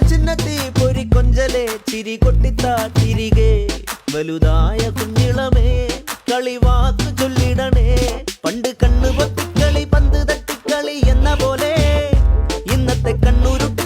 ചിന്നത്തി പൊരി കൊഞ്ചലെ ചിരി കൊട്ടിത്താ തിരികെ വലുതായ കുഞ്ഞിളമേ കളിവാക്ക് ചൊല്ലിടണേ പണ്ട് കണ്ണു പൊത്തിക്കളി പന്ത് തട്ടിക്കളി എന്ന പോലെ ഇന്നത്തെ കണ്ണുരുട്ടി